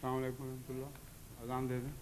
السلام علیکم ورحمۃ اللہ. اذان دے دیں.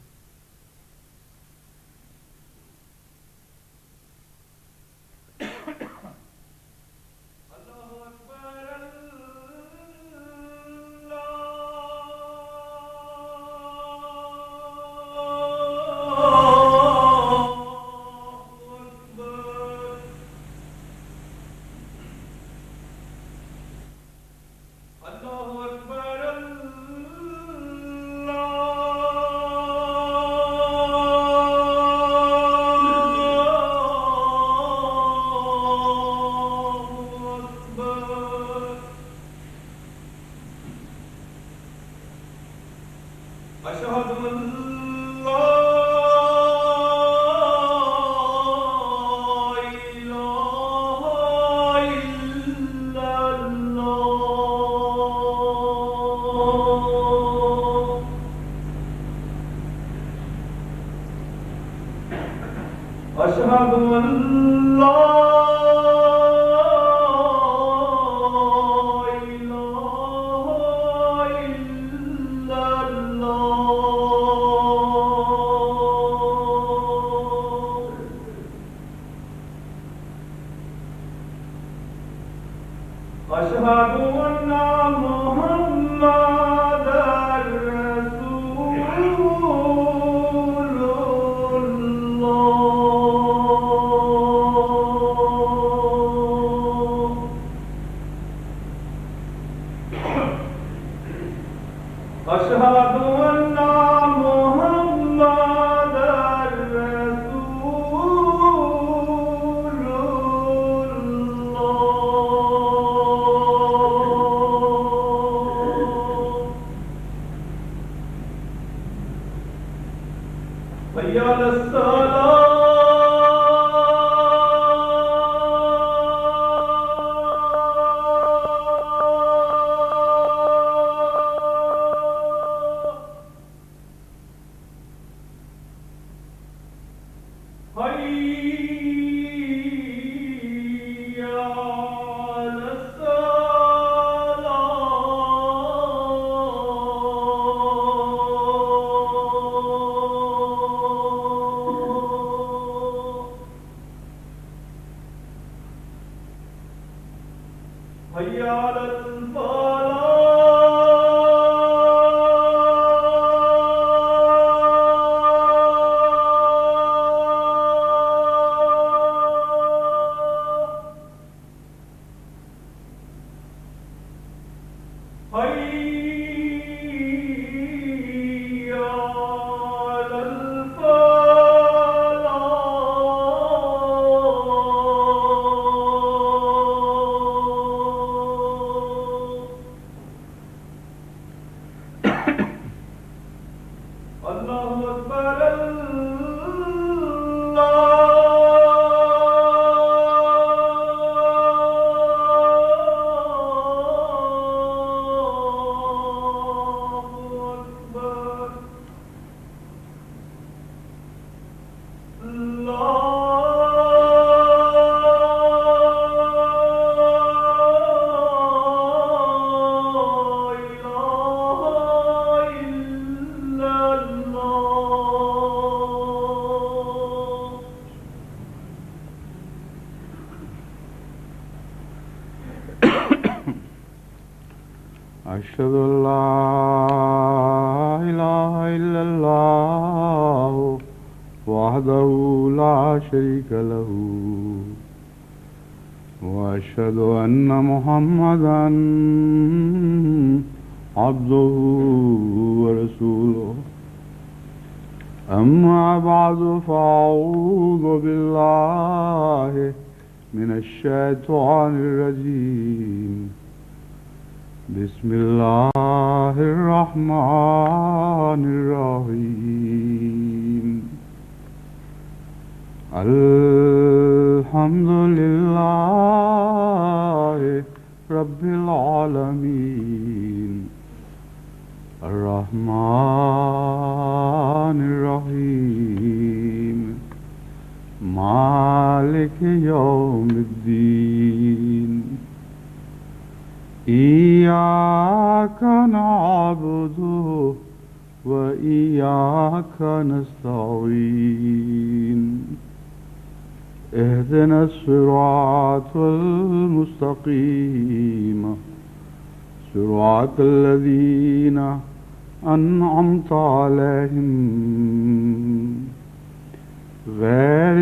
أشهد أن لا إله إلا الله وحده لا شريك له وأشهد أن محمدا عبده ورسوله. أما بعد فأعوذ بالله من الشيطان الرجيم. بسم الله الرحمن الرحيم. الحمد لله رب العالمين الرحمن الرحيم مالك يوم الدين. إياك نعبد وإياك نستعين اهدنا الصراط المستقيم صراط الذين أنعمت عليهم غير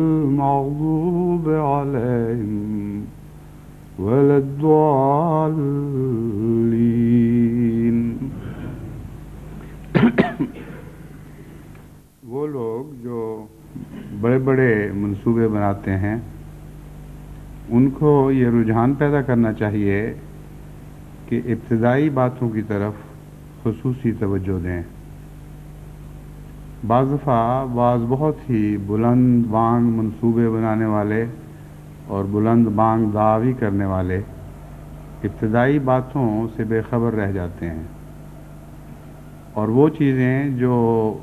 المغضوب عليهم ولا الضالين۔ وہ لوگ جو بڑے بڑے منصوبے بناتے ہیں ان کو یہ رجحان پیدا کرنا چاہیے کہ ابتدائی باتوں کی طرف خصوصی توجہ دیں۔ بعض دفعہ بہت ہی بلند بانگ منصوبے بنانے والے اور بلند بانگ دعوی کرنے والے ابتدائی باتوں سے بے خبر رہ جاتے ہیں، اور وہ چیزیں جو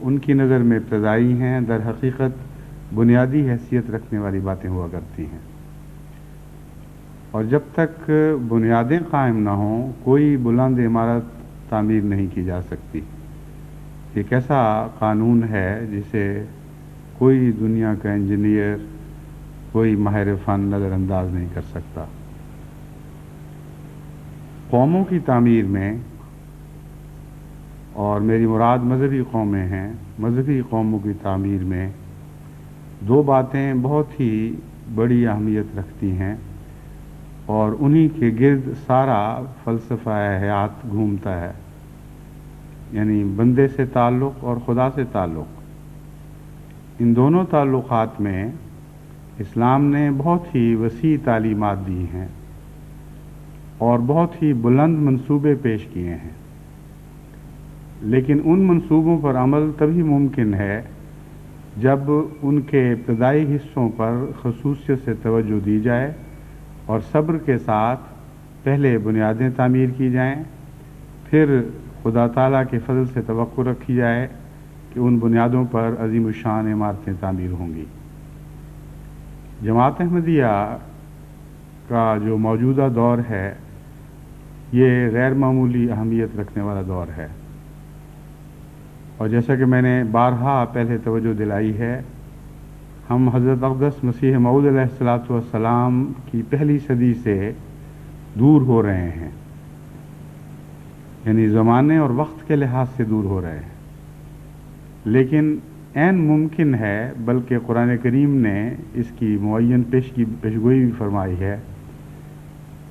ان کی نظر میں ابتدائی ہیں در حقیقت بنیادی حیثیت رکھنے والی باتیں ہوا کرتی ہیں، اور جب تک بنیادیں قائم نہ ہوں کوئی بلند عمارت تعمیر نہیں کی جا سکتی۔ ایک ایسا قانون ہے جسے کوئی دنیا کا انجینئر، کوئی ماہر فن نظر انداز نہیں کر سکتا۔ قوموں کی تعمیر میں، اور میری مراد مذہبی قومیں ہیں، مذہبی قوموں کی تعمیر میں دو باتیں بہت ہی بڑی اہمیت رکھتی ہیں، اور انہی کے گرد سارا فلسفہ حیات گھومتا ہے، یعنی بندے سے تعلق اور خدا سے تعلق۔ ان دونوں تعلقات میں اسلام نے بہت ہی وسیع تعلیمات دی ہیں اور بہت ہی بلند منصوبے پیش کیے ہیں، لیکن ان منصوبوں پر عمل تبھی ممکن ہے جب ان کے ابتدائی حصوں پر خصوصیت سے توجہ دی جائے اور صبر کے ساتھ پہلے بنیادیں تعمیر کی جائیں، پھر خدا تعالیٰ کے فضل سے توقع رکھی جائے کہ ان بنیادوں پر عظیم الشان عمارتیں تعمیر ہوں گی۔ جماعت احمدیہ کا جو موجودہ دور ہے یہ غیر معمولی اہمیت رکھنے والا دور ہے، اور جیسا کہ میں نے بارہا پہلے توجہ دلائی ہے، ہم حضرت اقدس مسیح موعود علیہ السلام کی پہلی صدی سے دور ہو رہے ہیں، یعنی زمانے اور وقت کے لحاظ سے دور ہو رہے ہیں، لیکن عین ممکن ہے، بلکہ قرآن کریم نے اس کی معین پیشگوئی بھی فرمائی ہے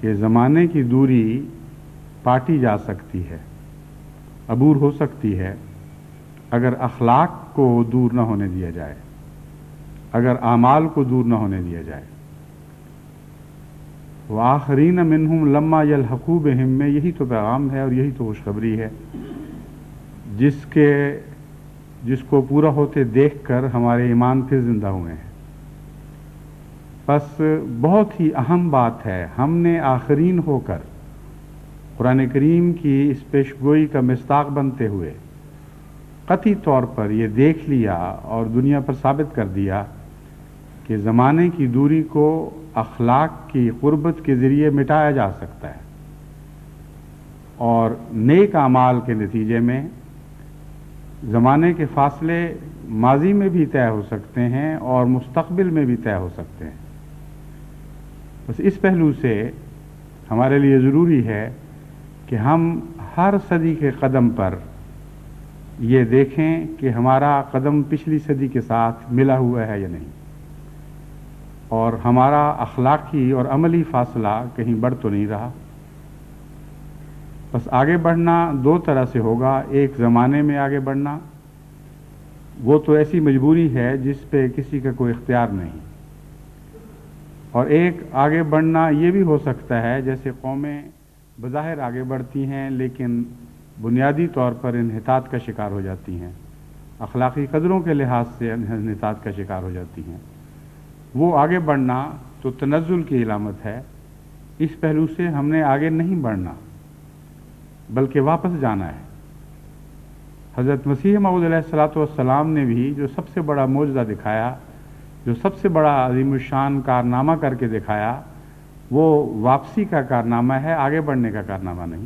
کہ زمانے کی دوری پاٹی جا سکتی ہے، عبور ہو سکتی ہے، اگر اخلاق کو دور نہ ہونے دیا جائے، اگر اعمال کو دور نہ ہونے دیا جائے۔ وآخرین منہم لما یلحقوا بہم میں یہی تو پیغام ہے اور یہی تو خوشخبری ہے جس کو پورا ہوتے دیکھ کر ہمارے ایمان پھر زندہ ہوئے ہیں۔ پس بہت ہی اہم بات ہے، ہم نے آخرین ہو کر قرآن کریم کی اس پیشگوئی کا مصداق بنتے ہوئے قطعی طور پر یہ دیکھ لیا اور دنیا پر ثابت کر دیا کہ زمانے کی دوری کو اخلاق کی قربت کے ذریعے مٹایا جا سکتا ہے، اور نیک اعمال کے نتیجے میں زمانے کے فاصلے ماضی میں بھی طے ہو سکتے ہیں اور مستقبل میں بھی طے ہو سکتے ہیں۔ بس اس پہلو سے ہمارے لیے ضروری ہے کہ ہم ہر صدی کے قدم پر یہ دیکھیں کہ ہمارا قدم پچھلی صدی کے ساتھ ملا ہوا ہے یا نہیں، اور ہمارا اخلاقی اور عملی فاصلہ کہیں بڑھ تو نہیں رہا۔ بس آگے بڑھنا دو طرح سے ہوگا، ایک زمانے میں آگے بڑھنا، وہ تو ایسی مجبوری ہے جس پہ کسی کا کوئی اختیار نہیں، اور ایک آگے بڑھنا یہ بھی ہو سکتا ہے جیسے قومیں بظاہر آگے بڑھتی ہیں لیکن بنیادی طور پر انحطاط کا شکار ہو جاتی ہیں، اخلاقی قدروں کے لحاظ سے انحطاط کا شکار ہو جاتی ہیں۔ وہ آگے بڑھنا تو تنزل کی علامت ہے۔ اس پہلو سے ہم نے آگے نہیں بڑھنا بلکہ واپس جانا ہے۔ حضرت مسیح موعود علیہ السلام نے بھی جو سب سے بڑا معجزہ دکھایا، جو سب سے بڑا عظیم الشان کارنامہ کر کے دکھایا، وہ واپسی کا کارنامہ ہے، آگے بڑھنے کا کارنامہ نہیں۔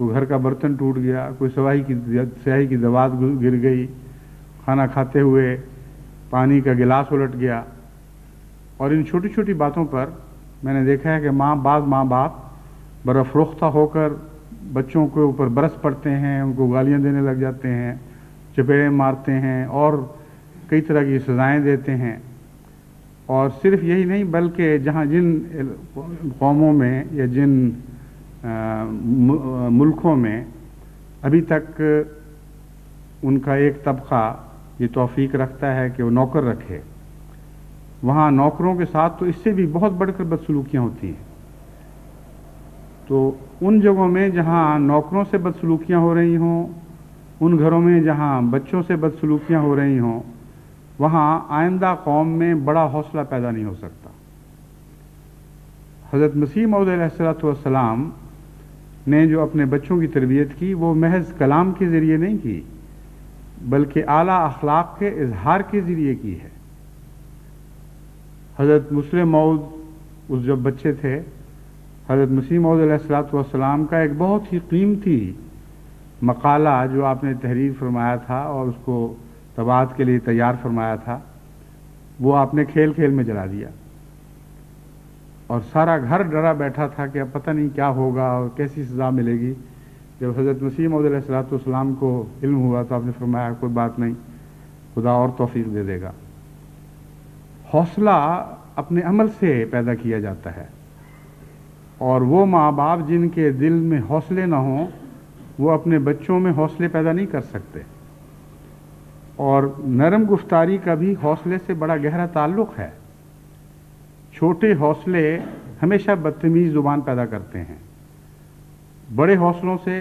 کوئی گھر کا برتن ٹوٹ گیا، کوئی سیاہی کی دوات گر گئی، کھانا کھاتے ہوئے پانی کا گلاس الٹ گیا. اور ان چھوٹی چھوٹی باتوں پر میں نے دیکھا ہے کہ بعض ماں باپ برافروختہ ہو کر بچوں کے اوپر برس پڑتے ہیں، ان کو گالیاں دینے لگ جاتے ہیں، چپیڑے مارتے ہیں اور کئی طرح کی سزائیں دیتے ہیں. اور صرف یہی نہیں بلکہ جن قوموں میں یا جن ملکوں میں ابھی تک ان کا ایک طبقہ یہ توفیق رکھتا ہے کہ وہ نوکر رکھے، وہاں نوکروں کے ساتھ تو اس سے بھی بہت بڑھ کر بدسلوکیاں ہوتی ہیں. تو ان جگہوں میں جہاں نوکروں سے بدسلوکیاں ہو رہی ہوں، ان گھروں میں جہاں بچوں سے بدسلوکیاں ہو رہی ہوں، وہاں آئندہ قوم میں بڑا حوصلہ پیدا نہیں ہو سکتا. حضرت مسیح موعود علیہ السلام نے جو اپنے بچوں کی تربیت کی وہ محض کلام کے ذریعے نہیں کی بلکہ اعلیٰ اخلاق کے اظہار کے ذریعے کی ہے. حضرت مسلم موعود اس جب بچے تھے، حضرت مسیح موعود علیہ السلام کا ایک بہت ہی قیمتی مقالہ جو آپ نے تحریر فرمایا تھا اور اس کو طباعت کے لیے تیار فرمایا تھا، وہ آپ نے کھیل کھیل میں جلا دیا. اور سارا گھر ڈرا بیٹھا تھا کہ اب پتہ نہیں کیا ہوگا اور کیسی سزا ملے گی. جب حضرت مسیح موعود علیہ السلام کو علم ہوا تو آپ نے فرمایا کوئی بات نہیں، خدا اور توفیق دے دے گا. حوصلہ اپنے عمل سے پیدا کیا جاتا ہے، اور وہ ماں باپ جن کے دل میں حوصلے نہ ہوں وہ اپنے بچوں میں حوصلے پیدا نہیں کر سکتے. اور نرم گفتاری کا بھی حوصلے سے بڑا گہرا تعلق ہے. چھوٹے حوصلے ہمیشہ بدتمیز زبان پیدا کرتے ہیں. بڑے حوصلوں سے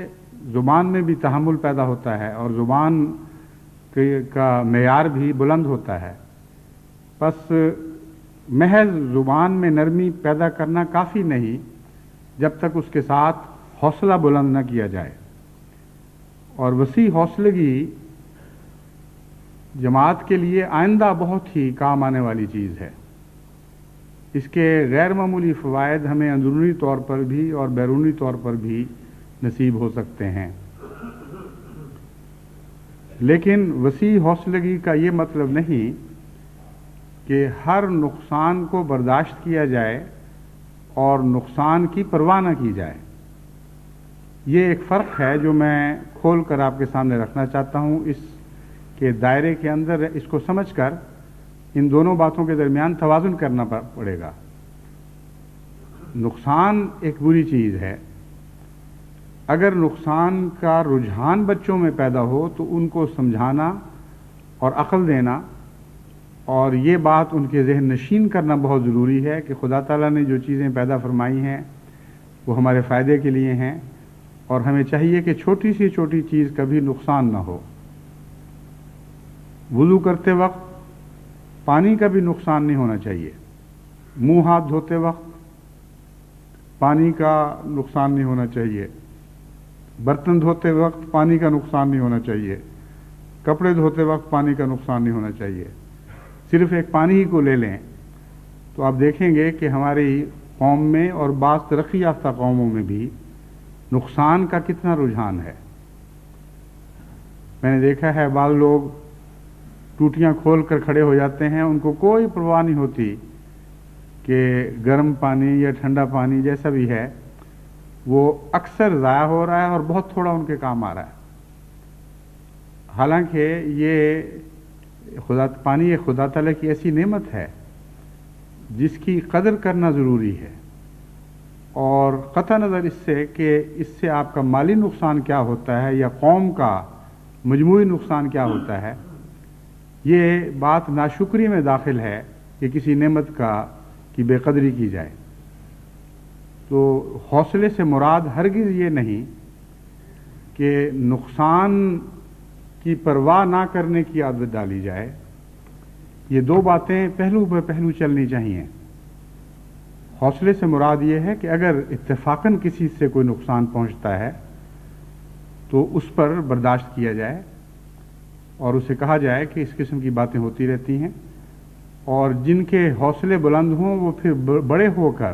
زبان میں بھی تحمل پیدا ہوتا ہے اور زبان کا معیار بھی بلند ہوتا ہے. بس محض زبان میں نرمی پیدا کرنا کافی نہیں جب تک اس کے ساتھ حوصلہ بلند نہ کیا جائے. اور وسیع حوصلگی جماعت کے لیے آئندہ بہت ہی کام آنے والی چیز ہے. اس کے غیر معمولی فوائد ہمیں اندرونی طور پر بھی اور بیرونی طور پر بھی نصیب ہو سکتے ہیں. لیکن وسیع حوصلگی کا یہ مطلب نہیں کہ ہر نقصان کو برداشت کیا جائے اور نقصان کی پرواہ نہ کی جائے. یہ ایک فرق ہے جو میں کھول کر آپ کے سامنے رکھنا چاہتا ہوں. اس کے دائرے کے اندر اس کو سمجھ کر ان دونوں باتوں کے درمیان توازن کرنا پڑے گا. نقصان ایک بری چیز ہے. اگر نقصان کا رجحان بچوں میں پیدا ہو تو ان کو سمجھانا اور عقل دینا اور یہ بات ان کے ذہن نشین کرنا بہت ضروری ہے کہ خدا تعالیٰ نے جو چیزیں پیدا فرمائی ہیں وہ ہمارے فائدے کے لیے ہیں، اور ہمیں چاہیے کہ چھوٹی سی چھوٹی چیز کبھی نقصان نہ ہو. وضو کرتے وقت پانی کا بھی نقصان نہیں ہونا چاہیے. منہ ہاتھ دھوتے وقت پانی کا نقصان نہیں ہونا چاہیے. برتن دھوتے وقت پانی کا نقصان نہیں ہونا چاہیے. کپڑے دھوتے وقت پانی کا نقصان نہیں ہونا چاہیے. صرف ایک پانی ہی کو لے لیں تو آپ دیکھیں گے کہ ہماری قوم میں اور بعض ترقی یافتہ قوموں میں بھی نقصان کا کتنا رجحان ہے. میں نے دیکھا ہے بعض لوگ ٹوٹیاں کھول کر کھڑے ہو جاتے ہیں، ان کو کوئی پرواہ نہیں ہوتی کہ گرم پانی یا ٹھنڈا پانی جیسا بھی ہے وہ اکثر ضائع ہو رہا ہے اور بہت تھوڑا ان کے کام آ رہا ہے. حالانکہ یہ پانی ایک خدا تعالیٰ کی ایسی نعمت ہے جس کی قدر کرنا ضروری ہے. اور قطع نظر اس سے کہ اس سے آپ کا مالی نقصان کیا ہوتا ہے یا قوم کا مجموعی نقصان کیا ہوتا ہے، یہ بات ناشکری میں داخل ہے کہ کسی نعمت کی بے قدری کی جائے. تو حوصلے سے مراد ہرگز یہ نہیں کہ نقصان کی پرواہ نہ کرنے کی عادت ڈالی جائے. یہ دو باتیں پہلو بہ پہلو چلنی چاہیے. حوصلے سے مراد یہ ہے کہ اگر اتفاقاً کسی سے کوئی نقصان پہنچتا ہے تو اس پر برداشت کیا جائے اور اسے کہا جائے کہ اس قسم کی باتیں ہوتی رہتی ہیں، اور جن کے حوصلے بلند ہوں وہ پھر بڑے ہو کر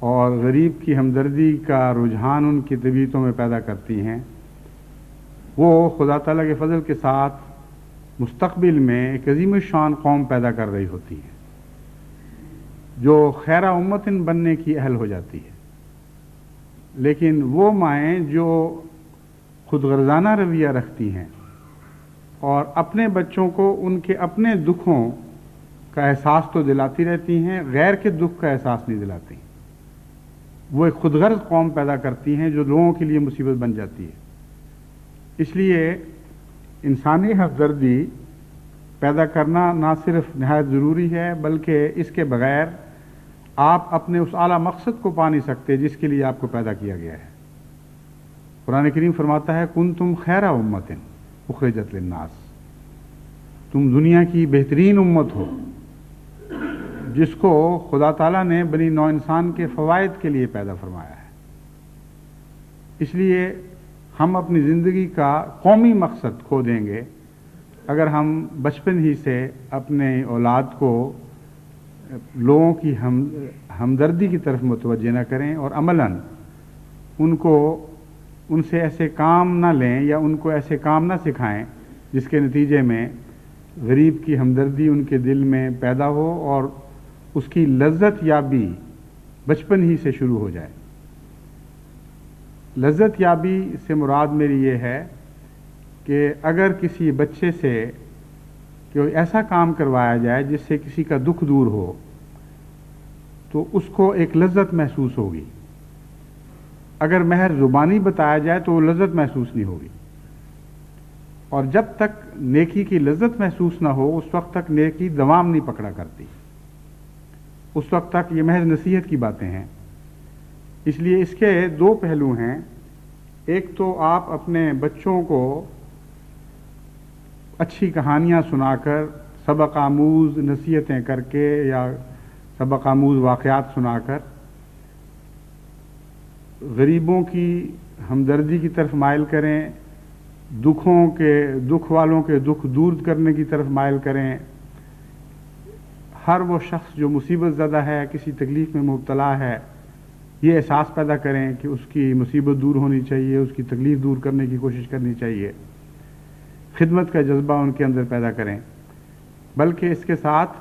اور غریب کی ہمدردی کا رجحان ان کی طبیعتوں میں پیدا کرتی ہیں، وہ خدا تعالیٰ کے فضل کے ساتھ مستقبل میں ایک عظیم الشان قوم پیدا کر رہی ہوتی ہے جو خیرہ امتن بننے کی اہل ہو جاتی ہے۔ لیکن وہ مائیں جو خود غرضانہ رویہ رکھتی ہیں اور اپنے بچوں کو ان کے اپنے دکھوں کا احساس تو دلاتی رہتی ہیں، غیر کے دکھ کا احساس نہیں دلاتی، وہ ایک خود غرض قوم پیدا کرتی ہیں جو لوگوں کے لیے مصیبت بن جاتی ہے۔ اس لیے انسانی ہمدردی پیدا کرنا نہ صرف نہایت ضروری ہے، بلکہ اس کے بغیر آپ اپنے اس اعلیٰ مقصد کو پا نہیں سکتے جس کے لیے آپ کو پیدا کیا گیا ہے۔ قرآن کریم فرماتا ہے کنتم خیر امت اخرجت للناس، تم دنیا کی بہترین امت ہو جس کو خدا تعالیٰ نے بنی نوع انسان کے فوائد کے لیے پیدا فرمایا ہے۔ اس لیے ہم اپنی زندگی کا قومی مقصد کھو دیں گے اگر ہم بچپن ہی سے اپنے اولاد کو لوگوں کی ہمدردی کی طرف متوجہ نہ کریں اور عملاً ان سے ایسے کام نہ لیں یا ان کو ایسے کام نہ سکھائیں جس کے نتیجے میں غریب کی ہمدردی ان کے دل میں پیدا ہو اور اس کی لذت یابی بچپن ہی سے شروع ہو جائے۔ لذت یابی سے مراد میری یہ ہے کہ اگر کسی بچے سے کوئی ایسا کام کروایا جائے جس سے کسی کا دکھ دور ہو تو اس کو ایک لذت محسوس ہوگی، اگر محض زبانی بتایا جائے تو وہ لذت محسوس نہیں ہوگی، اور جب تک نیکی کی لذت محسوس نہ ہو اس وقت تک نیکی دوام نہیں پکڑا کرتی، اس وقت تک یہ محض نصیحت کی باتیں ہیں۔ اس لیے اس کے دو پہلو ہیں، ایک تو آپ اپنے بچوں کو اچھی کہانیاں سنا کر، سبق آموز نصیحتیں کر کے یا سبق آموز واقعات سنا کر غریبوں کی ہمدردی کی طرف مائل کریں، دکھ والوں کے دکھ دور کرنے کی طرف مائل کریں۔ ہر وہ شخص جو مصیبت زدہ ہے، کسی تکلیف میں مبتلا ہے، یہ احساس پیدا کریں کہ اس کی مصیبت دور ہونی چاہیے، اس کی تکلیف دور کرنے کی کوشش کرنی چاہیے، خدمت کا جذبہ ان کے اندر پیدا کریں، بلکہ اس کے ساتھ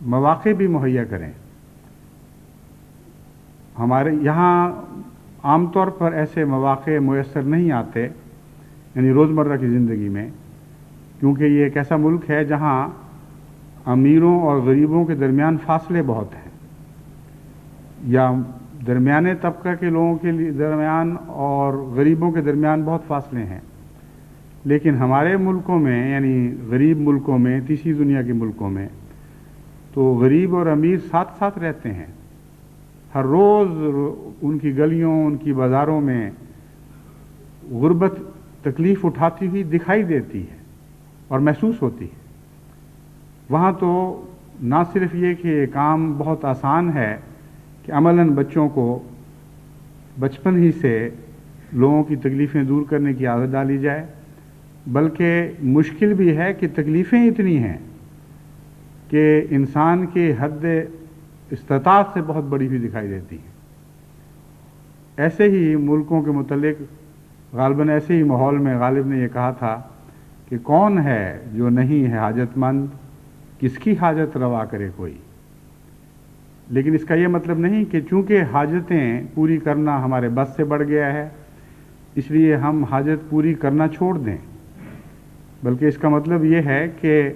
مواقع بھی مہیا کریں۔ ہمارے یہاں عام طور پر ایسے مواقع میسر نہیں آتے، یعنی روزمرہ کی زندگی میں، کیونکہ یہ ایک ایسا ملک ہے جہاں امیروں اور غریبوں کے درمیان فاصلے بہت ہیں، یا درمیانے طبقہ کے لوگوں کے درمیان اور غریبوں کے درمیان بہت فاصلے ہیں۔ لیکن ہمارے ملکوں میں، یعنی غریب ملکوں میں، تیسری دنیا کے ملکوں میں، تو غریب اور امیر ساتھ ساتھ رہتے ہیں، ہر روز ان کی گلیوں، ان کی بازاروں میں غربت تکلیف اٹھاتی ہوئی دکھائی دیتی ہے اور محسوس ہوتی ہے۔ وہاں تو نہ صرف یہ کہ یہ کام بہت آسان ہے کہ عملاً بچوں کو بچپن ہی سے لوگوں کی تکلیفیں دور کرنے کی عادت ڈالی جائے، بلکہ مشکل بھی ہے کہ تکلیفیں اتنی ہیں کہ انسان کی حد استطاعت سے بہت بڑی بھی دکھائی دیتی ہیں۔ ایسے ہی ملکوں کے متعلق غالباً ایسے ہی ماحول میں غالب نے یہ کہا تھا کہ کون ہے جو نہیں ہے حاجت مند، کس کی حاجت روا کرے کوئی۔ لیکن اس کا یہ مطلب نہیں کہ چونکہ حاجتیں پوری کرنا ہمارے بس سے بڑھ گیا ہے اس لیے ہم حاجت پوری کرنا چھوڑ دیں، بلکہ اس کا مطلب یہ ہے کہ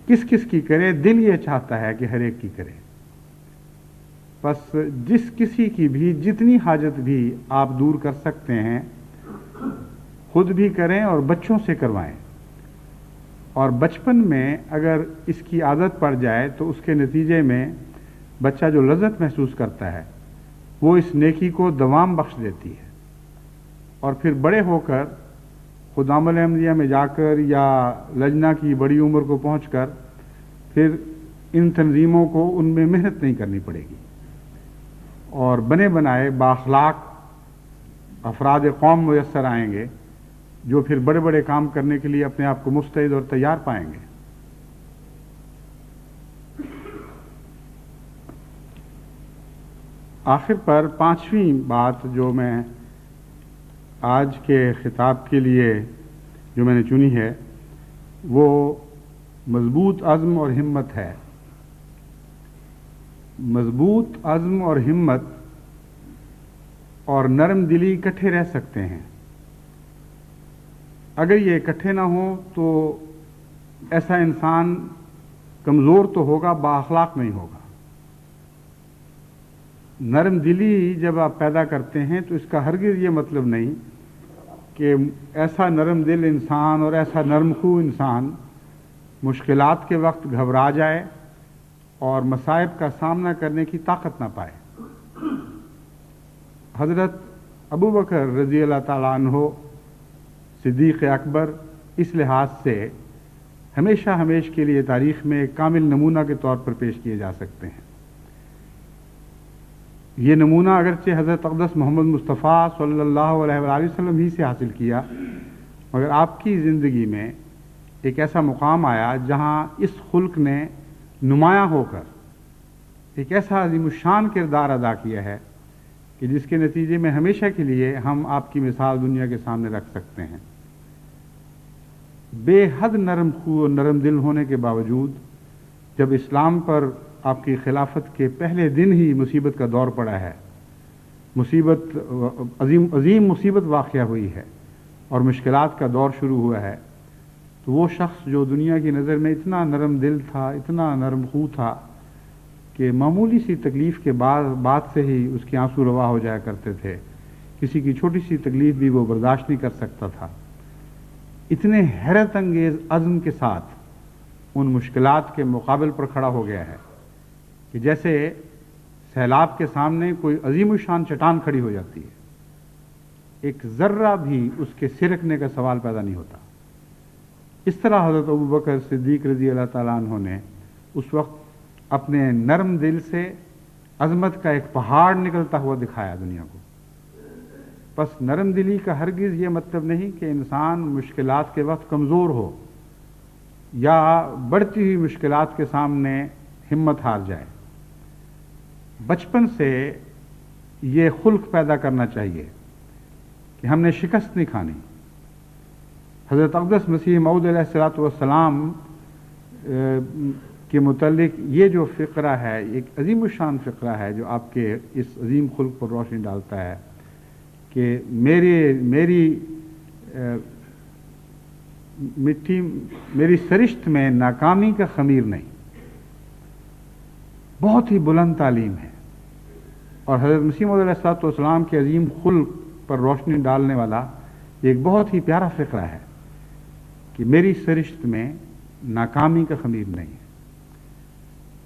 کس کس کی کرے، دل یہ چاہتا ہے کہ ہر ایک کی کرے۔ بس جس کسی کی بھی جتنی حاجت بھی آپ دور کر سکتے ہیں خود بھی کریں اور بچوں سے کروائیں، اور بچپن میں اگر اس کی عادت پڑ جائے تو اس کے نتیجے میں بچہ جو لذت محسوس کرتا ہے وہ اس نیکی کو دوام بخش دیتی ہے، اور پھر بڑے ہو کر خدام الحمدیہ میں جا کر یا لجنہ کی بڑی عمر کو پہنچ کر پھر ان تنظیموں کو ان میں محنت نہیں کرنی پڑے گی، اور بنے بنائے بااخلاق افراد قوم میسر آئیں گے جو پھر بڑے بڑے کام کرنے کے لیے اپنے آپ کو مستعد اور تیار پائیں گے۔ آخر پر پانچویں بات جو میں آج کے خطاب کے لیے جو میں نے چنی ہے وہ مضبوط عزم اور ہمت ہے۔ مضبوط عزم اور ہمت اور نرم دلی اکٹھے رہ سکتے ہیں۔ اگر یہ اکٹھے نہ ہوں تو ایسا انسان کمزور تو ہوگا، بااخلاق نہیں ہوگا۔ نرم دلی جب آپ پیدا کرتے ہیں تو اس کا ہرگز یہ مطلب نہیں کہ ایسا نرم دل انسان اور ایسا نرم خو انسان مشکلات کے وقت گھبرا جائے اور مصائب کا سامنا کرنے کی طاقت نہ پائے۔ حضرت ابوبکر رضی اللہ تعالیٰ عنہ صدیق اکبر اس لحاظ سے ہمیشہ کے لیے تاریخ میں ایک کامل نمونہ کے طور پر پیش کیے جا سکتے ہیں۔ یہ نمونہ اگرچہ حضرت اقدس محمد مصطفیٰ صلی اللہ علیہ وآلہ وسلم ہی سے حاصل کیا، مگر آپ کی زندگی میں ایک ایسا مقام آیا جہاں اس خلق نے نمایاں ہو کر ایک ایسا عظیم الشان کردار ادا کیا ہے کہ جس کے نتیجے میں ہمیشہ کے لیے ہم آپ کی مثال دنیا کے سامنے رکھ سکتے ہیں۔ بے حد نرم خو اور نرم دل ہونے کے باوجود جب اسلام پر آپ کی خلافت کے پہلے دن ہی مصیبت کا دور پڑا ہے، عظیم مصیبت واقع ہوئی ہے اور مشکلات کا دور شروع ہوا ہے، تو وہ شخص جو دنیا کی نظر میں اتنا نرم دل تھا، اتنا نرم خو تھا کہ معمولی سی تکلیف کے بعد سے ہی اس کے آنسو روا ہو جایا کرتے تھے، کسی کی چھوٹی سی تکلیف بھی وہ برداشت نہیں کر سکتا تھا، اتنے حیرت انگیز عزم کے ساتھ ان مشکلات کے مقابل پر کھڑا ہو گیا ہے کہ جیسے سیلاب کے سامنے کوئی عظیم الشان چٹان کھڑی ہو جاتی ہے، ایک ذرہ بھی اس کے سرکنے کا سوال پیدا نہیں ہوتا۔ اس طرح حضرت ابوبکر صدیق رضی اللہ تعالیٰ عنہ نے اس وقت اپنے نرم دل سے عظمت کا ایک پہاڑ نکلتا ہوا دکھایا دنیا کو۔ بس نرم دلی کا ہرگز یہ مطلب نہیں کہ انسان مشکلات کے وقت کمزور ہو یا بڑھتی ہوئی مشکلات کے سامنے ہمت ہار جائے۔ بچپن سے یہ خلق پیدا کرنا چاہیے کہ ہم نے شکست نہیں کھانی۔ حضرت اقدس مسیح موعود علیہ الصلوۃ والسلام کے متعلق یہ جو فقرہ ہے، ایک عظیم الشان فقرہ ہے جو آپ کے اس عظیم خلق پر روشنی ڈالتا ہے کہ میری سرشت میں ناکامی کا خمیر نہیں۔ بہت ہی بلند تعلیم ہے اور حضرت مسیح موعود علیہ الصلوۃ والسلام کے عظیم خلق پر روشنی ڈالنے والا ایک بہت ہی پیارا فقرہ ہے کہ میری سرشت میں ناکامی کا خمیر نہیں ہے۔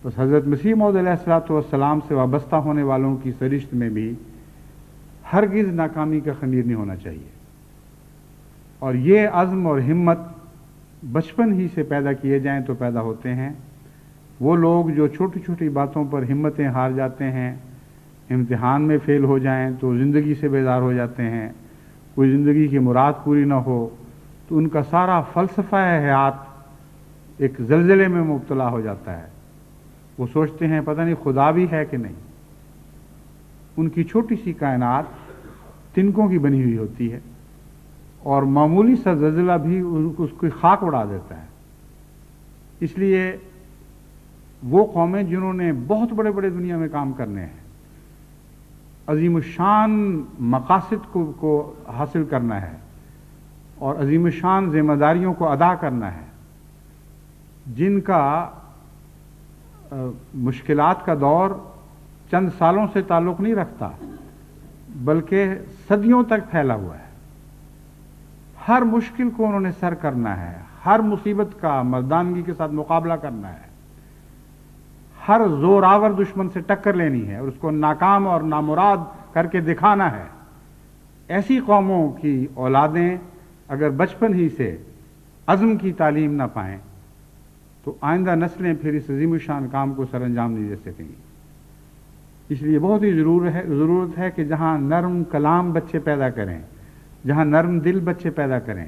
بس حضرت مسیح موعود علیہ الصلوۃ والسلام سے وابستہ ہونے والوں کی سرشت میں بھی ہرگز ناکامی کا خمیر نہیں ہونا چاہیے، اور یہ عزم اور ہمت بچپن ہی سے پیدا کیے جائیں تو پیدا ہوتے ہیں۔ وہ لوگ جو چھوٹی چھوٹی باتوں پر ہمتیں ہار جاتے ہیں، امتحان میں فیل ہو جائیں تو زندگی سے بیزار ہو جاتے ہیں، کوئی زندگی کی مراد پوری نہ ہو تو ان کا سارا فلسفہ حیات ایک زلزلے میں مبتلا ہو جاتا ہے۔ وہ سوچتے ہیں پتہ نہیں خدا بھی ہے کہ نہیں۔ ان کی چھوٹی سی کائنات تنکوں کی بنی ہوئی ہوتی ہے اور معمولی سا زلزلہ بھی اس کی خاک اڑا دیتا ہے۔ اس لیے وہ قومیں جنہوں نے بہت بڑے بڑے دنیا میں کام کرنے ہیں، عظیم الشان مقاصد کو حاصل کرنا ہے اور عظیم الشان ذمہ داریوں کو ادا کرنا ہے، جن کا مشکلات کا دور چند سالوں سے تعلق نہیں رکھتا بلکہ صدیوں تک پھیلا ہوا ہے۔ ہر مشکل کو انہوں نے سر کرنا ہے، ہر مصیبت کا مردانگی کے ساتھ مقابلہ کرنا ہے، ہر زور آور دشمن سے ٹکر لینی ہے اور اس کو ناکام اور نامراد کر کے دکھانا ہے۔ ایسی قوموں کی اولادیں اگر بچپن ہی سے عزم کی تعلیم نہ پائیں تو آئندہ نسلیں پھر اس عظیم الشان کام کو سر انجام نہیں دے سکیں گی۔ اس لیے بہت ہی ضرورت ہے کہ جہاں نرم کلام بچے پیدا کریں، جہاں نرم دل بچے پیدا کریں،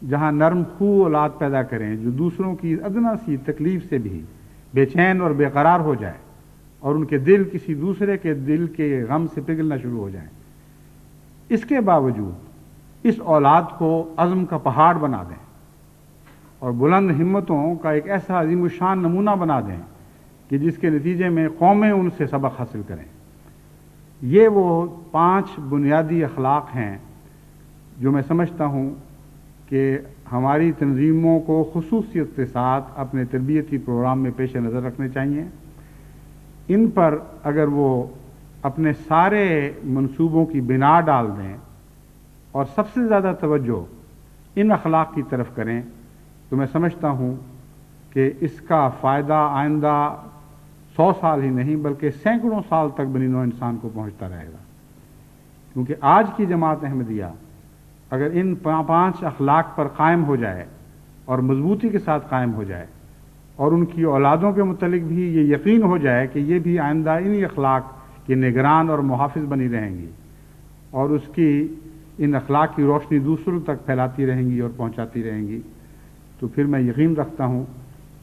جہاں نرم خو اولاد پیدا کریں جو دوسروں کی ادنا سی تکلیف سے بھی بے چین اور بے قرار ہو جائے، اور ان کے دل کسی دوسرے کے دل کے غم سے پگھلنا شروع ہو جائیں۔ اس کے باوجود اس اولاد کو عزم کا پہاڑ بنا دیں اور بلند ہمتوں کا ایک ایسا عظیم الشان نمونہ بنا دیں کہ جس کے نتیجے میں قومیں ان سے سبق حاصل کریں۔ یہ وہ 5 بنیادی اخلاق ہیں جو میں سمجھتا ہوں کہ ہماری تنظیموں کو خصوصیت کے ساتھ اپنے تربیتی پروگرام میں پیش نظر رکھنے چاہیے۔ ان پر اگر وہ اپنے سارے منصوبوں کی بنا ڈال دیں اور سب سے زیادہ توجہ ان اخلاق کی طرف کریں تو میں سمجھتا ہوں کہ اس کا فائدہ آئندہ 100 سال ہی نہیں بلکہ سینکڑوں سال تک بنی نوع انسان کو پہنچتا رہے گا، کیونکہ آج کی جماعت احمدیہ اگر ان 5 اخلاق پر قائم ہو جائے اور مضبوطی کے ساتھ قائم ہو جائے اور ان کی اولادوں کے متعلق بھی یہ یقین ہو جائے کہ یہ بھی آئندہ انہی اخلاق کے نگران اور محافظ بنی رہیں گی اور اس کی ان اخلاق کی روشنی دوسروں تک پھیلاتی رہیں گی اور پہنچاتی رہیں گی، تو پھر میں یقین رکھتا ہوں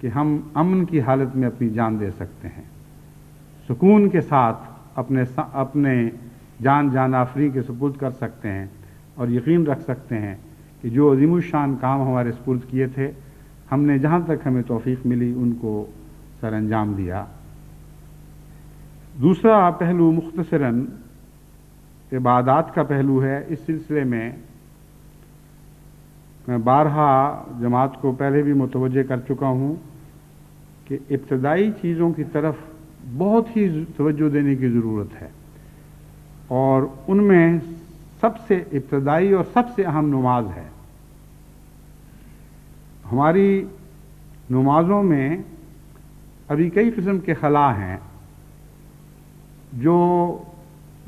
کہ ہم امن کی حالت میں اپنی جان دے سکتے ہیں، سکون کے ساتھ اپنے جان آفری کے سپرد کر سکتے ہیں اور یقین رکھ سکتے ہیں کہ جو عظیم الشان کام ہمارے سپرد کیے تھے ہم نے جہاں تک ہمیں توفیق ملی ان کو سر انجام دیا۔ دوسرا پہلو مختصراً عبادات کا پہلو ہے۔ اس سلسلے میں بارہا جماعت کو پہلے بھی متوجہ کر چکا ہوں کہ ابتدائی چیزوں کی طرف بہت ہی توجہ دینے کی ضرورت ہے، اور ان میں سب سے ابتدائی اور سب سے اہم نماز ہے۔ ہماری نمازوں میں ابھی کئی قسم کے خلا ہیں جو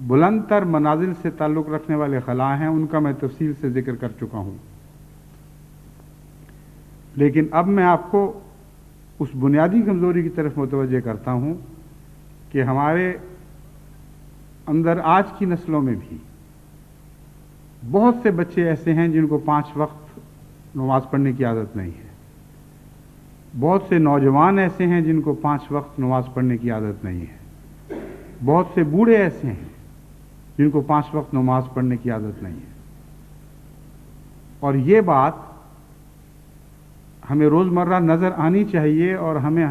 بلند تر منازل سے تعلق رکھنے والے خلا ہیں، ان کا میں تفصیل سے ذکر کر چکا ہوں، لیکن اب میں آپ کو اس بنیادی کمزوری کی طرف متوجہ کرتا ہوں کہ ہمارے اندر آج کی نسلوں میں بھی بہت سے بچے ایسے ہیں جن کو 5 وقت نماز پڑھنے کی عادت نہیں ہے، بہت سے نوجوان ایسے ہیں جن کو 5 وقت نماز پڑھنے کی عادت نہیں ہے، بہت سے بوڑھے ایسے ہیں جن کو 5 وقت نماز پڑھنے کی عادت نہیں ہے، اور یہ بات ہمیں روزمرہ نظر آنی چاہیے اور ہمیں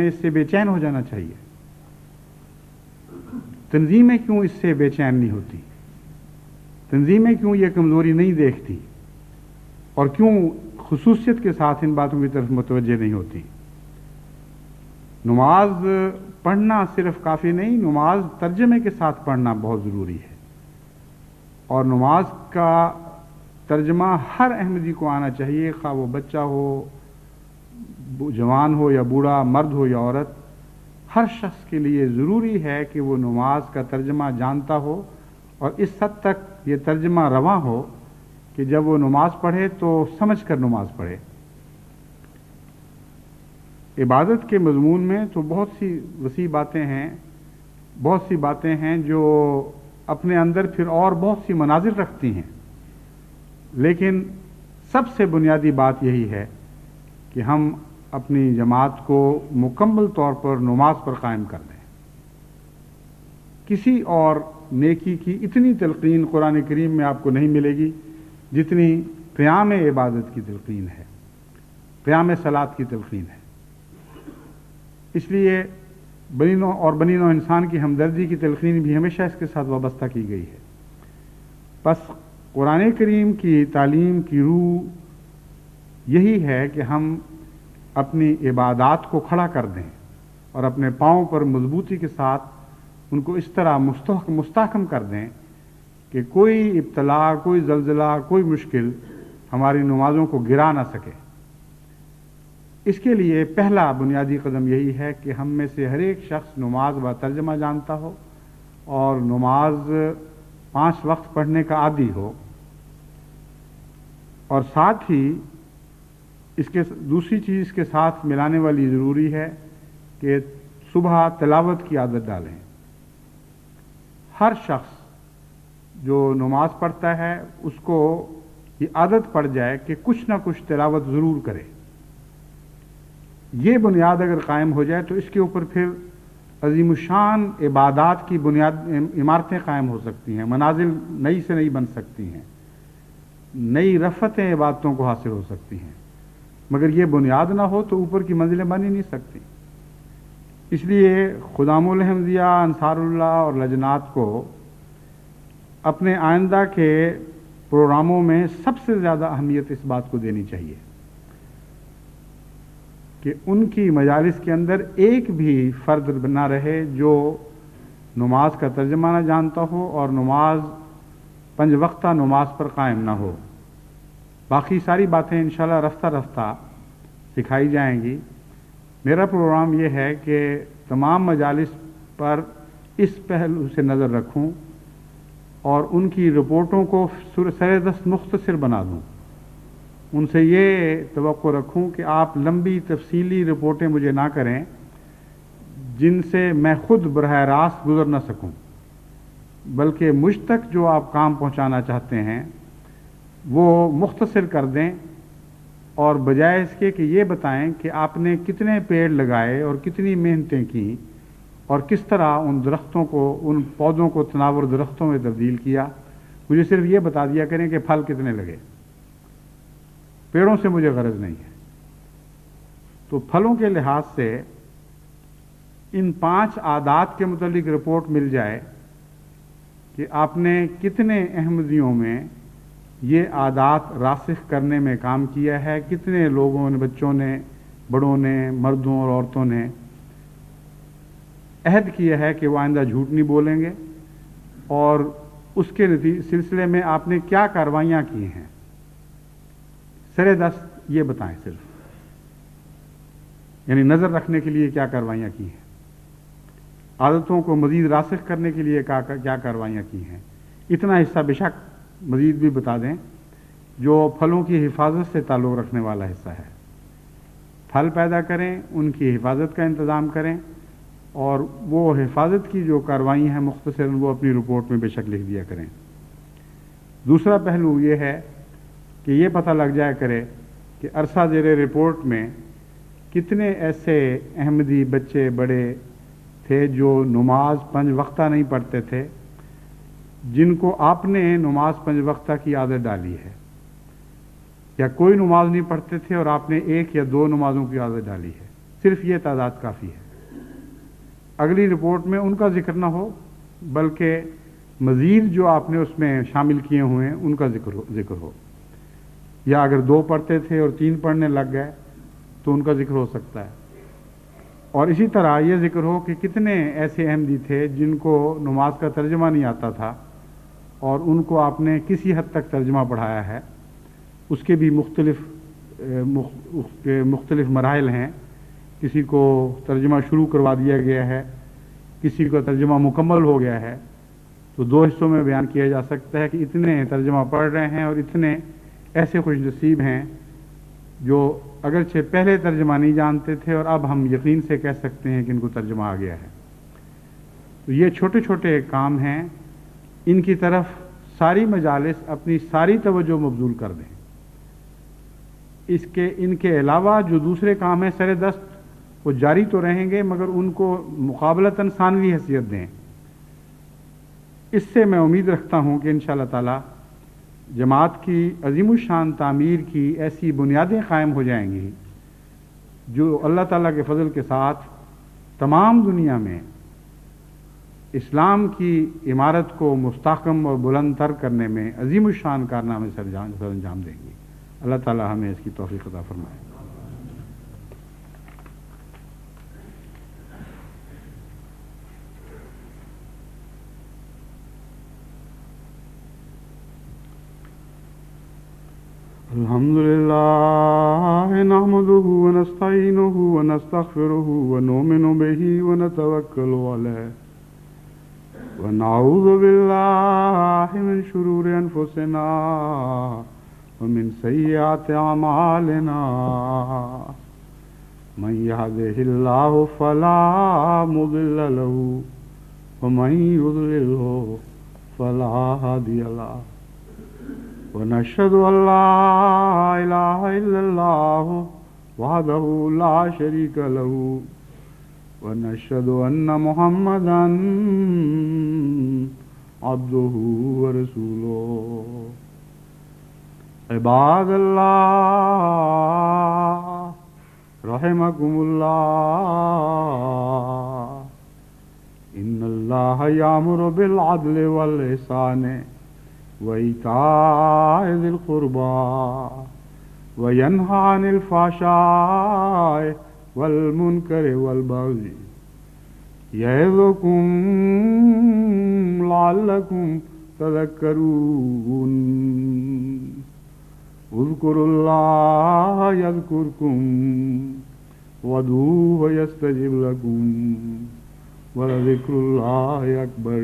اس سے بے چین ہو جانا چاہیے۔ تنظیمیں کیوں اس سے بے چین نہیں ہوتی؟ تنظیمیں کیوں یہ کمزوری نہیں دیکھتی اور کیوں خصوصیت کے ساتھ ان باتوں کی طرف متوجہ نہیں ہوتی؟ نماز پڑھنا صرف کافی نہیں، نماز ترجمے کے ساتھ پڑھنا بہت ضروری ہے، اور نماز کا ترجمہ ہر احمدی کو آنا چاہیے، خواہ وہ بچہ ہو، جوان ہو یا بوڑھا، مرد ہو یا عورت، ہر شخص کے لیے ضروری ہے کہ وہ نماز کا ترجمہ جانتا ہو اور اس حد تک یہ ترجمہ رواں ہو کہ جب وہ نماز پڑھے تو سمجھ کر نماز پڑھے۔ عبادت کے مضمون میں تو بہت سی وسیع باتیں ہیں، بہت سی باتیں ہیں جو اپنے اندر پھر اور بہت سی مناظر رکھتی ہیں، لیکن سب سے بنیادی بات یہی ہے کہ ہم اپنی جماعت کو مکمل طور پر نماز پر قائم کر دیں۔ کسی اور نیکی کی اتنی تلقین قرآن کریم میں آپ کو نہیں ملے گی جتنی قیام عبادت کی تلقین ہے، قیام صلاۃ کی تلقین ہے۔ اس لیے بنی نوع انسان کی ہمدردی کی تلقین بھی ہمیشہ اس کے ساتھ وابستہ کی گئی ہے۔ پس قرآن کریم کی تعلیم کی روح یہی ہے کہ ہم اپنی عبادات کو کھڑا کر دیں اور اپنے پاؤں پر مضبوطی کے ساتھ ان کو اس طرح مستحکم کر دیں کہ کوئی ابتلا، کوئی زلزلہ، کوئی مشکل ہماری نمازوں کو گرا نہ سکے۔ اس کے لیے پہلا بنیادی قدم یہی ہے کہ ہم میں سے ہر ایک شخص نماز با ترجمہ جانتا ہو اور نماز 5 وقت پڑھنے کا عادی ہو، اور ساتھ ہی دوسری چیز اس کے ساتھ ملانے والی ضروری ہے کہ صبح تلاوت کی عادت ڈالیں۔ ہر شخص جو نماز پڑھتا ہے اس کو یہ عادت پڑ جائے کہ کچھ نہ کچھ تلاوت ضرور کرے۔ یہ بنیاد اگر قائم ہو جائے تو اس کے اوپر پھر عظیم الشان عبادات کی بنیاد عمارتیں قائم ہو سکتی ہیں، منازل نئی سے نئی بن سکتی ہیں، نئی رفتیں عبادتوں کو حاصل ہو سکتی ہیں، مگر یہ بنیاد نہ ہو تو اوپر کی منزلیں بن ہی نہیں سکتی۔ اس لیے خدام الحمدیہ، انصار اللہ اور لجنات کو اپنے آئندہ کے پروگراموں میں سب سے زیادہ اہمیت اس بات کو دینی چاہیے کہ ان کی مجالس کے اندر ایک بھی فرد نہ رہے جو نماز کا ترجمہ نہ جانتا ہو اور نماز 5 وقتہ نماز پر قائم نہ ہو۔ باقی ساری باتیں انشاءاللہ رفتہ رفتہ سکھائی جائیں گی۔ میرا پروگرام یہ ہے کہ تمام مجالس پر اس پہلو سے نظر رکھوں اور ان کی رپورٹوں کو سردست مختصر بنا دوں۔ ان سے یہ توقع رکھوں کہ آپ لمبی تفصیلی رپورٹیں مجھے نہ کریں جن سے میں خود براہ راست گزر نہ سکوں، بلکہ مجھ تک جو آپ کام پہنچانا چاہتے ہیں وہ مختصر کر دیں، اور بجائے اس کے کہ یہ بتائیں کہ آپ نے کتنے پیڑ لگائے اور کتنی محنتیں کی اور کس طرح ان درختوں کو، ان پودوں کو تناور درختوں میں تبدیل کیا، مجھے صرف یہ بتا دیا کریں کہ پھل کتنے لگے۔ پیڑوں سے مجھے غرض نہیں ہے۔ تو پھلوں کے لحاظ سے ان 5 عادات کے متعلق رپورٹ مل جائے کہ آپ نے کتنے احمدیوں میں یہ عادات راسخ کرنے میں کام کیا ہے، کتنے لوگوں نے، بچوں نے، بڑوں نے، مردوں اور عورتوں نے عہد کیا ہے کہ وہ آئندہ جھوٹ نہیں بولیں گے، اور اس کے سلسلے میں آپ نے کیا کاروائیاں کی ہیں، سرے دست یہ بتائیں صرف، یعنی نظر رکھنے کے لیے کیا کاروائیاں کی ہیں، عادتوں کو مزید راسخ کرنے کے لیے کیا کاروائیاں کی ہیں۔ اتنا حصہ بے شک مزید بھی بتا دیں جو پھلوں کی حفاظت سے تعلق رکھنے والا حصہ ہے۔ پھل پیدا کریں، ان کی حفاظت کا انتظام کریں، اور وہ حفاظت کی جو کارروائی ہیں مختصر وہ اپنی رپورٹ میں بے شک لکھ دیا کریں۔ دوسرا پہلو یہ ہے کہ یہ پتہ لگ جائے کرے کہ عرصہ زیر رپورٹ میں کتنے ایسے احمدی بچے بڑے تھے جو نماز 5 وقتہ نہیں پڑھتے تھے، جن کو آپ نے نماز 5 وقتہ کی عادت ڈالی ہے، یا کوئی نماز نہیں پڑھتے تھے اور آپ نے 1 یا 2 نمازوں کی عادت ڈالی ہے۔ صرف یہ تعداد کافی ہے۔ اگلی رپورٹ میں ان کا ذکر نہ ہو بلکہ مزید جو آپ نے اس میں شامل کیے ہوئے ہیں ان کا ذکر ہو، یا اگر 2 پڑھتے تھے اور 3 پڑھنے لگ گئے تو ان کا ذکر ہو سکتا ہے، اور اسی طرح یہ ذکر ہو کہ کتنے ایسے احمدی تھے جن کو نماز کا ترجمہ نہیں آتا تھا اور ان کو آپ نے کسی حد تک ترجمہ پڑھایا ہے۔ اس کے بھی مختلف مراحل ہیں، کسی کو ترجمہ شروع کروا دیا گیا ہے، کسی کا ترجمہ مکمل ہو گیا ہے۔ تو 2 حصوں میں بیان کیا جا سکتا ہے کہ اتنے ترجمہ پڑھ رہے ہیں اور اتنے ایسے خوش نصیب ہیں جو اگرچہ پہلے ترجمہ نہیں جانتے تھے اور اب ہم یقین سے کہہ سکتے ہیں کہ ان کو ترجمہ آ گیا ہے۔ تو یہ چھوٹے چھوٹے کام ہیں، ان کی طرف ساری مجالس اپنی ساری توجہ مبذول کر دیں۔ ان کے علاوہ جو دوسرے کام ہیں سر دست وہ جاری تو رہیں گے، مگر ان کو مقابلتاً ثانوی حیثیت دیں۔ اس سے میں امید رکھتا ہوں کہ انشاءاللہ تعالی جماعت کی عظیم الشان تعمیر کی ایسی بنیادیں قائم ہو جائیں گی جو اللہ تعالیٰ کے فضل کے ساتھ تمام دنیا میں اسلام کی عمارت کو مستحکم اور بلند تر کرنے میں عظیم الشان کارنامے سر انجام دیں گی۔ اللہ تعالیٰ ہمیں اس کی توفیق عطا فرمائے۔ الحمد لله نحمده ونستعينه ونستغفره ونؤمن به ونتوكل عليه ونعوذ بالله من شرور أنفسنا ومن سيئات أعمالنا من يهده الله فلا مضل له ومن يضلله فلا هادي له ونشهد أن لا إله إلا الله وحده لا شريك له ونشهد أن محمدا عبده ورسوله عباد الله رحمكم الله إن الله يأمر بالعدل والإحسان وإيتاء ذي القربى وينهى عن الفحشاء والمنكر والبغي يعظكم لعلكم تذكرون اذكروا الله يذكركم وادعوه يستجب لكم ولذكر الله أكبر